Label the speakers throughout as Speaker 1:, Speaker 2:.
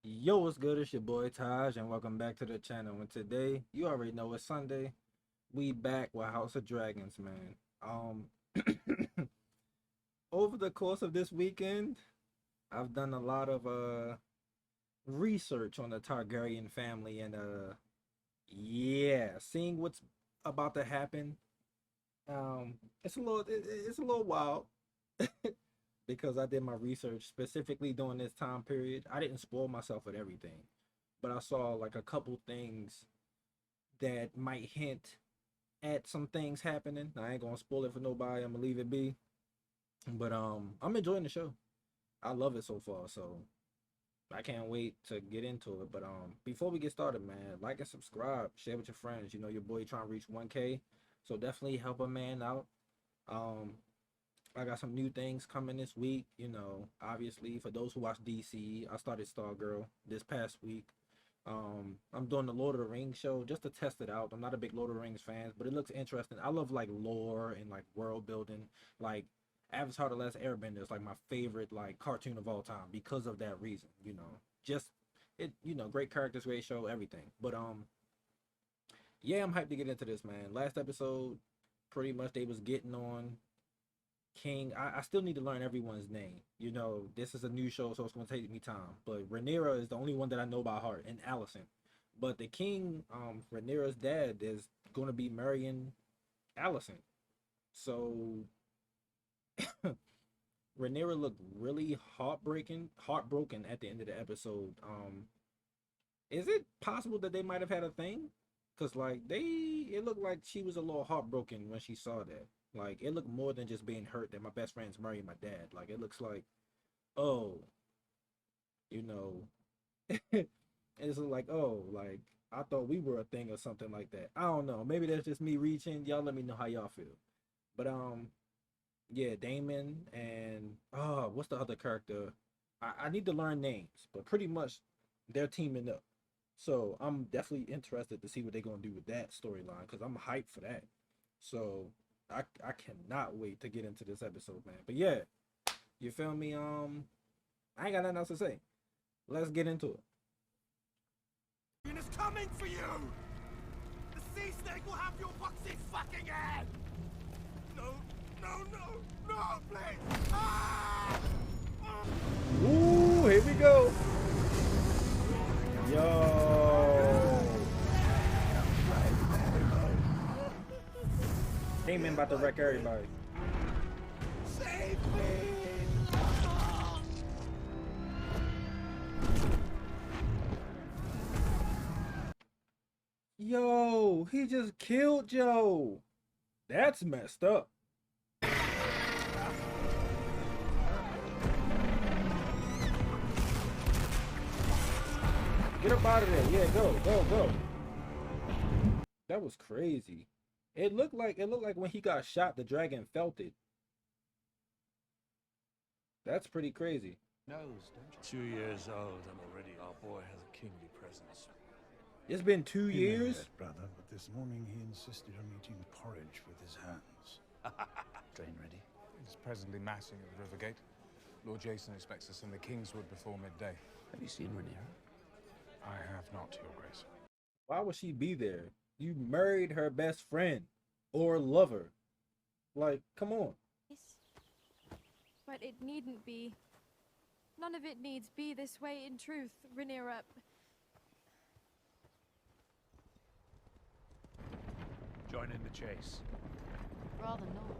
Speaker 1: Yo, what's good? It's your boy Taj, and welcome back to the channel. And today, you already know it's Sunday. We back with House of Dragons, man. Over the course of this weekend, I've done a lot of research on the Targaryen family, and yeah, seeing what's about to happen. It's a little wild because I did my research specifically during this time period. I didn't spoil myself with everything, but I saw like a couple things that might hint at some things happening. I ain't gonna spoil it for nobody. I'm gonna leave it be. But I'm enjoying the show. I love it so far. So I can't wait to get into it. But before we get started, man, like and subscribe, share with your friends. You know your boy trying to reach 1K. So definitely help a man out. Um I got some new things coming this week. You know, obviously for those who watch DC, I started Stargirl this past week. I'm doing the Lord of the Rings show just to test it out. I'm not a big Lord of the Rings fan, but it looks interesting. I love like lore and like world building. Like Avatar: The Last Airbender is like my favorite like cartoon of all time because of that reason. You know, just it. You know, great characters, great show, everything. But yeah, I'm hyped to get into this, man. Last episode, pretty much they was getting on King. I still need to learn everyone's name. You know, this is a new show, so it's gonna take me time. But Rhaenyra is the only one that I know by heart, and Allison. But the king, Rhaenyra's dad, is gonna be marrying Allison. So Rhaenyra looked really heartbroken at the end of the episode. Is it possible that they might have had a thing? Cause like it looked like she was a little heartbroken when she saw that. Like it looked more than just being hurt that my best friend's marrying my dad. Like it looks like, oh, you know, it's like, oh, like I thought we were a thing or something like that. I don't know. Maybe that's just me reaching. Y'all let me know how y'all feel. But yeah, Damon and what's the other character? I need to learn names, but pretty much they're teaming up. So I'm definitely interested to see what they're gonna do with that storyline because I'm hyped for that. So I cannot wait to get into this episode, man. But yeah, you feel me? I ain't got nothing else to say. Let's get into it.
Speaker 2: Is coming for you! The sea snake will have your boxy fucking head! No, no, no, no, please! Ah!
Speaker 1: Ooh, here we go. Yo. Damon about to wreck everybody.
Speaker 2: Save me!
Speaker 1: Yo, he just killed Joe. That's messed up. Get up out of there. Yeah, go, go, go. That was crazy. It looked like when he got shot, the dragon felt it. That's pretty crazy.
Speaker 3: Knows, don't you?
Speaker 4: 2 years old, and already our boy has a kingly presence.
Speaker 1: It's been two
Speaker 3: He knew
Speaker 1: years.
Speaker 3: that, brother, but this morning he insisted on eating porridge with his hands. Train ready?
Speaker 5: It's presently massing at the Rivergate. Lord Jason expects us in the Kingswood before midday.
Speaker 6: Have you seen Rhaenyra?
Speaker 5: I have not, Your Grace.
Speaker 1: Why would she be there? You married her best friend or lover. Like, come on.
Speaker 7: But it needn't be. None of it needs be this way in truth, Rhaenyra.
Speaker 4: Join in the chase.
Speaker 8: Rather not.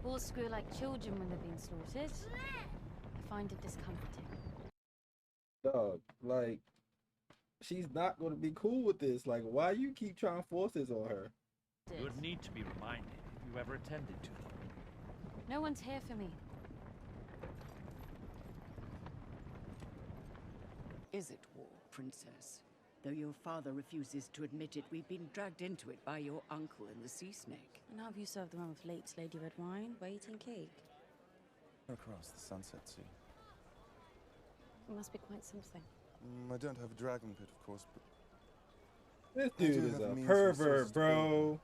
Speaker 8: All screw like children when they're being slaughtered. I find it discomforting.
Speaker 1: Dog, like, she's not going to be cool with this. Like, why you keep trying to force this on her?
Speaker 4: You would need to be reminded if you ever attended to them.
Speaker 8: No one's here for me.
Speaker 9: Is it war, Princess? Though your father refuses to admit it, we've been dragged into it by your uncle and the sea snake.
Speaker 8: And how have you served the one with late Lady Red Wine, waiting cake?
Speaker 10: Across the Sunset Sea.
Speaker 8: It must be quite something.
Speaker 10: I don't have a dragon pit, of course, but
Speaker 1: This
Speaker 10: I do
Speaker 1: dude is
Speaker 10: have
Speaker 1: a
Speaker 10: means and
Speaker 1: pervert,
Speaker 10: resources to build
Speaker 1: bro.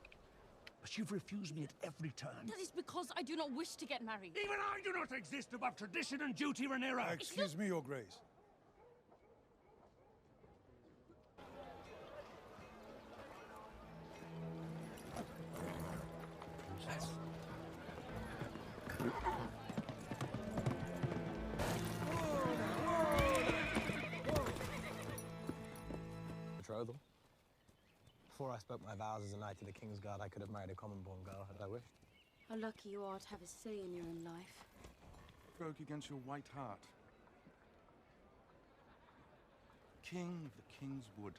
Speaker 2: But you've refused me at every turn.
Speaker 7: That is because I do not wish to get married.
Speaker 2: Even I do not exist above tradition and duty, Rhaenyra!
Speaker 3: Excuse me, Your Grace.
Speaker 6: Betrothal. Before I spoke my vows as a knight to the King's Guard, I could have married a common-born girl had I wished.
Speaker 8: How lucky you are to have a say in your own life.
Speaker 10: Broke against your white heart. King of the King's Wood.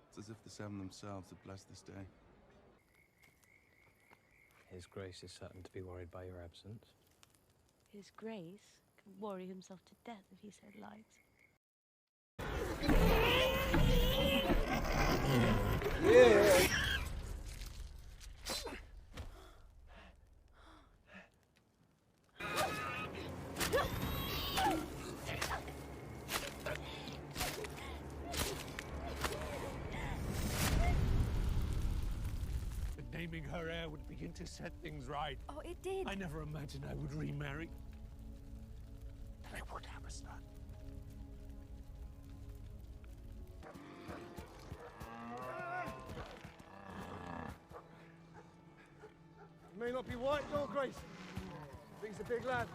Speaker 10: It's as if the Seven themselves had blessed this day.
Speaker 6: His Grace is certain to be worried by your absence.
Speaker 8: His Grace can worry himself to death if he said lies.
Speaker 1: Yeah.
Speaker 2: But naming her heir would begin to set things right.
Speaker 7: Oh, it did.
Speaker 2: I never imagined I would remarry. That I would have a son.
Speaker 11: You may not be white, Your Grace. I think he's a big lad.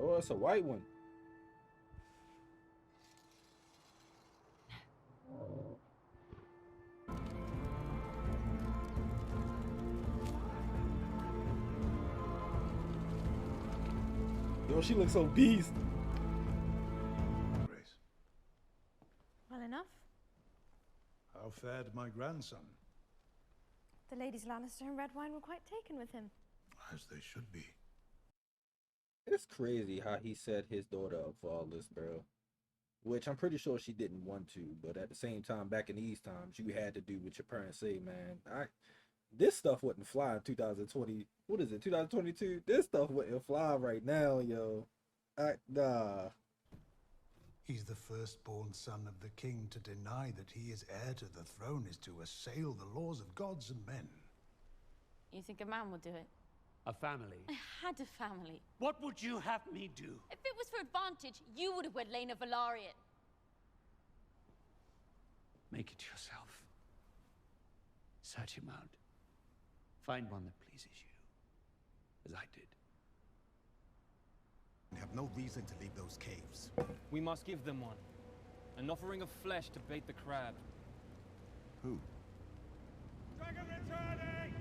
Speaker 1: Oh, it's a white one. Yo, she looks so beast.
Speaker 3: Grace,
Speaker 7: Well enough.
Speaker 3: how fared my grandson?
Speaker 7: The ladies Lannister and Redwine were quite taken with him.
Speaker 3: As they should be.
Speaker 1: It's crazy how he set his daughter up for all this, bro. Which I'm pretty sure she didn't want to, but at the same time, back in these times, you had to do what your parents say, man. This stuff wouldn't fly in 2020. What is it, 2022? This stuff wouldn't fly right now, yo. Nah.
Speaker 3: He's the firstborn son of the king. To deny that he is heir to the throne is to assail the laws of gods and men.
Speaker 8: You think a man would do it?
Speaker 2: A family.
Speaker 8: I had a family.
Speaker 2: What would you have me do?
Speaker 8: If it was for advantage, you would have wed Lena Velaryon.
Speaker 2: Make it yourself. Search him out. Find one that pleases you, as I did.
Speaker 11: We have no reason to leave those caves.
Speaker 12: We must give them one. An offering of flesh to bait the crab.
Speaker 10: Who?
Speaker 2: Dragon returning!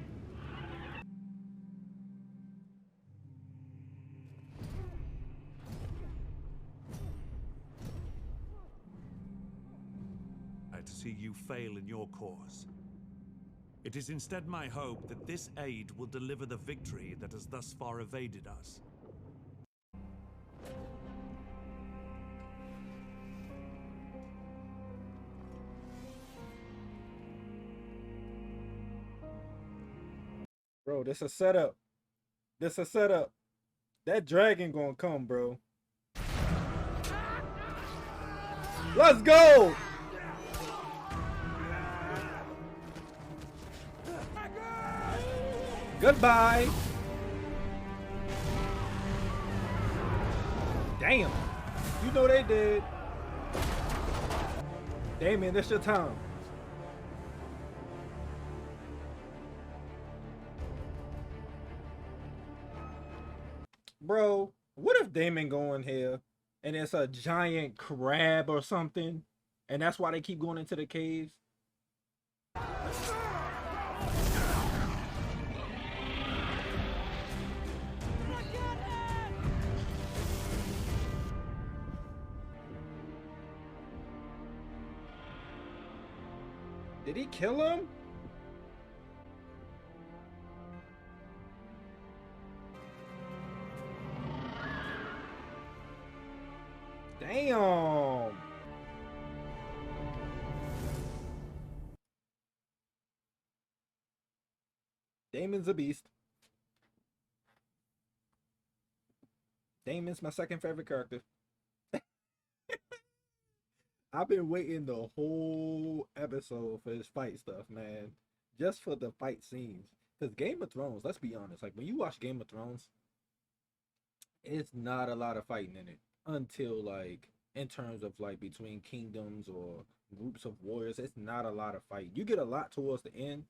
Speaker 13: To see you fail in your cause. It is instead my hope that this aid will deliver the victory that has thus far evaded us.
Speaker 1: Bro, this a setup. This a setup. That dragon gonna come, bro. Let's go! Goodbye. Damn. You know they did. Damien, this your time. Bro, what if Damon go in here and it's a giant crab or something, and that's why they keep going into the caves? Did he kill him? Damn. Damon's a beast. Damon's my second favorite character. I've been waiting the whole episode for his fight stuff, man. Just for the fight scenes. Because Game of Thrones, let's be honest, like when you watch Game of Thrones, it's not a lot of fighting in it until like in terms of like between kingdoms or groups of warriors. It's not a lot of fight. You get a lot towards the end,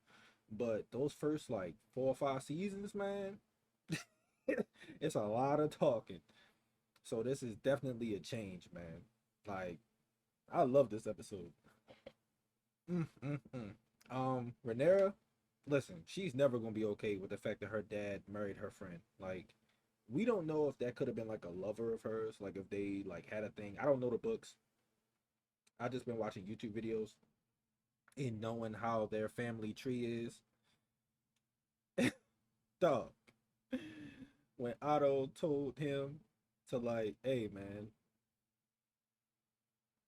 Speaker 1: but those first like 4 or 5 seasons, man, it's a lot of talking. So this is definitely a change, man. Like I love this episode. Mm, mm, mm. Rhaenyra, listen, she's never gonna be okay with the fact that her dad married her friend. Like, we don't know if that could have been like a lover of hers, like if they like had a thing. I don't know the books. I just been watching YouTube videos and knowing how their family tree is. Dog. When Otto told him to like, hey man,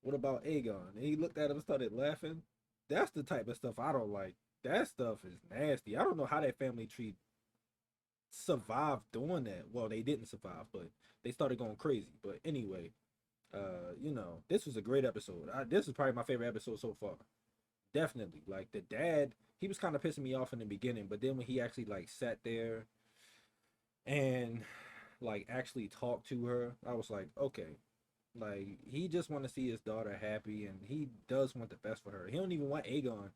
Speaker 1: what about Aegon? And he looked at him and started laughing. That's the type of stuff I don't like. That stuff is nasty. I don't know how that family tree survived doing that. Well, they didn't survive, but they started going crazy. But anyway, this was a great episode. This is probably my favorite episode so far. Definitely. Like the dad, he was kind of pissing me off in the beginning, but then when he actually like sat there and like actually talked to her, I was like, okay. Like he just want to see his daughter happy, and he does want the best for her. He don't even want Aegon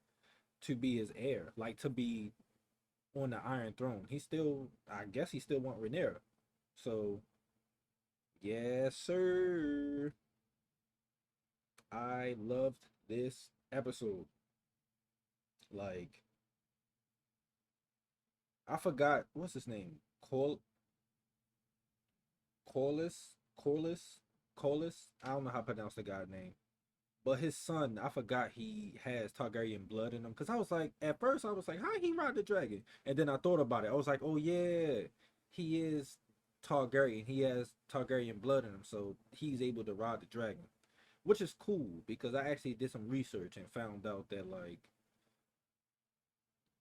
Speaker 1: to be his heir, like to be on the Iron Throne. He still, I guess, he still want Rhaenyra. So, yes, sir. I loved this episode. Like, I forgot what's his name. Corlys. I don't know how to pronounce the guy's name. But his son, I forgot he has Targaryen blood in him. Because I was like, at first I was like, how he ride the dragon? And then I thought about it. I was like, oh yeah, he is Targaryen. He has Targaryen blood in him. So he's able to ride the dragon. Which is cool because I actually did some research and found out that like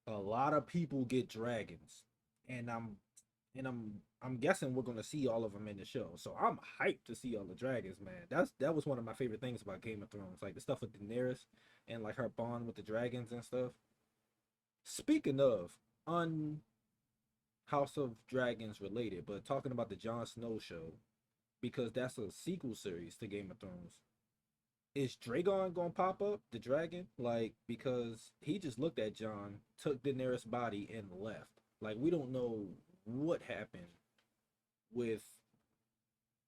Speaker 1: a lot of people get dragons. And I'm guessing we're gonna see all of them in the show, so I'm hyped to see all the dragons, man. That was one of my favorite things about Game of Thrones, like the stuff with Daenerys and like her bond with the dragons and stuff. Speaking of House of Dragons related, but talking about the Jon Snow show, because that's a sequel series to Game of Thrones. Is Dragon gonna pop up, the dragon? Like, because he just looked at Jon, took Daenerys' body, and left. Like, we don't know what happened with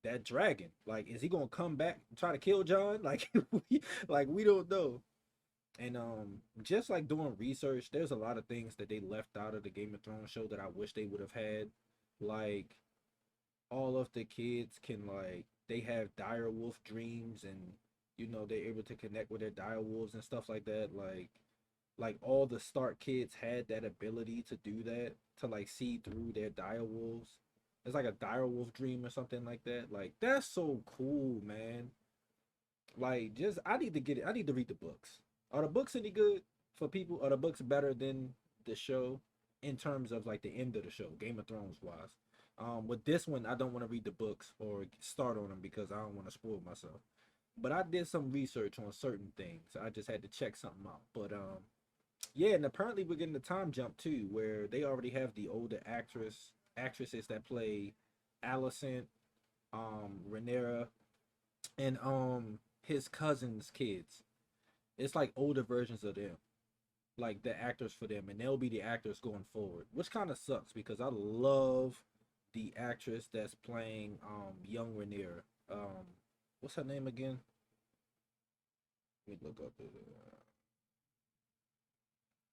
Speaker 1: that dragon. Like, is he gonna come back and try to kill Jon? Like, we don't know. And just like doing research, there's a lot of things that they left out of the Game of Thrones show that I wish they would have had. Like, all of the kids can like they have dire wolf dreams, and they're able to connect with their dire wolves and stuff like that. Like all the Stark kids had that ability to do that, to like see through their dire wolves. It's like a dire wolf dream or something like that. Like, that's so cool, man. Like, just I need to get it. I need to read the books. Are the books any good for people? Are the books better than the show in terms of like the end of the show, Game of Thrones wise? With this one, I don't want to read the books or start on them because I don't want to spoil myself. But I did some research on certain things. I just had to check something out. But yeah, and apparently we're getting the time jump too, where they already have the older actresses that play Alicent, Rhaenyra, and his cousin's kids. It's like older versions of them, like the actors for them, and they'll be the actors going forward, which kind of sucks because I love the actress that's playing young Rhaenyra. What's her name again? Let me look up it.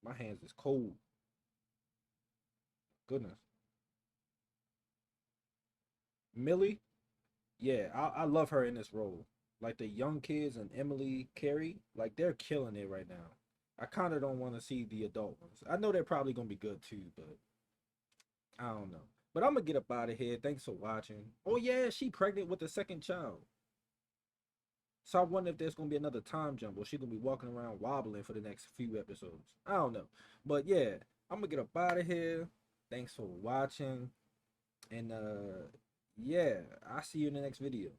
Speaker 1: My hands is cold. Goodness. Millie? Yeah, I love her in this role. Like the young kids and Emily Carey, like they're killing it right now. I kind of don't want to see the adult ones. I know they're probably going to be good too, but I don't know. But I'm going to get up out of here. Thanks for watching. Oh yeah, she pregnant with the second child. So I wonder if there's going to be another time jump, or she's going to be walking around wobbling for the next few episodes. I don't know. But yeah, I'm going to get up out of here. Thanks for watching. And yeah, I'll see you in the next video.